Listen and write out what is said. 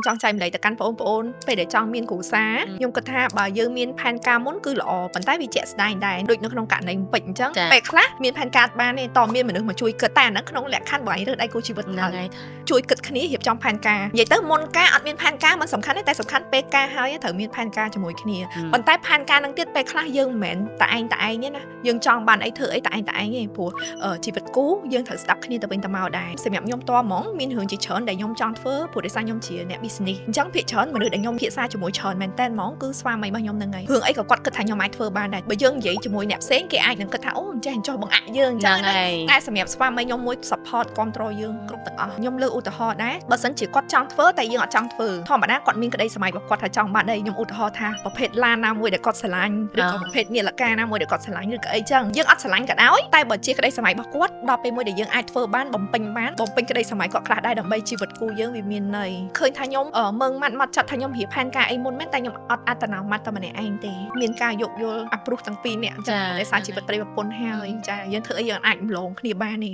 ចង់ចែកម្លែកទៅកាន់បងប្អូនពេលដែលចង់មានគ្រួសារខ្ញុំគិតថាបើយើងមានផែនការមុនគឺល្អប៉ុន្តែវាជាក់ស្ដែងដែរដូចនៅក្នុងករណីពេជ្រអញ្ចឹងពេលខ្លះមានផែនការបានទេតមានមនុស្សមកជួយគិតតែអាហ្នឹងក្នុងលក្ខខណ្ឌបងឯងរើសដៃគូជីវិតហើយជួយគិតគ្នារៀបចំផែនការនិយាយទៅមុនការអត់មានផែនការមិនសំខាន់ទេតែសំខាន់ពេលការហើយត្រូវមានផែនការជាមួយគ្នាប៉ុន្តែផែនការហ្នឹងទៀតពេលខ្លះយើងមិនមែនតែឯងទេណាយើងចង់បានអីធ្វើអីតែឯងទេព្រោះជីវិតគូយើងត្រូវស្ដាប់គ្នាទៅវិញទៅមកដែរសម្រាប់ខ្ញុំតហ្មងមានរឿងជាច្រើនដែលខ្ញុំចង់ធ្វើព្រោះដោយសារខ្ញុំជាអ្នក business អញ្ចឹងភាគច្រើនមនុស្សដែលខ្ញុំភាសាជាមួយច្រើនមែនតើហ្មងគឺស្វាមីរបស់ខ្ញុំហ្នឹងហើយរឿងអីក៏គាត់គិតថាខ្ញុំអាចធ្វើបានដែរបើយើងនិយាយជាមួយអ្នកផ្សេងគេអាចនឹងគិតថាអូអញ្ចឹងចុះបងអាក់យើងអញ្ចឹងតែសម្រាប់ស្វាមីខ្ញុំមួយ support គ្រប់គ្រងយើងគ្រប់ទាំងអស់ខ្ញុំលើកឧទាហរណ៍ដែរបើសិនជាគាត់ចង់ធ្វើតែយើងអត់ចង់ធ្វើធម្មតាគាត់មានក្តីសម័យរបស់គាត់ថាចង់បានអីខ្ញុំឧទាហរណ៍ថាប្រភេទឡានណាមួយដែលគាត់ស្រឡាញ់ឬក៏ប្រភេទនាឡិកាណាមួយដែលគាត់ស្រឡាញ់ឬក៏អីចឹងយើងអត់ស្រឡាញ់ក៏ដោយតែបើជាក្តីសម័យរបស់គាត់ដល់ពេលមួយដែលយើងអាចធ្វើបានបំពេញក្តីសម័យគាត់ខ្លះដែរដើម្បីជីវិតគូយើងវាមានន័យឃើញថាខ្ញុំមើងម៉ាត់មកចាត់ថាខ្ញុំរៀបផែនការអីមុនមែនតែខ្ញុំអត់អត្តនោម័តតែម្នាក់ឯងទេមានការយោគយល់អាប្រុសទាំងពីរនាក់ចាដោយសារជីវិតប្រិយប្រពន្ធហើយចាយើងធ្វើអីយើងអាចរំលងគ្នាបាននេះ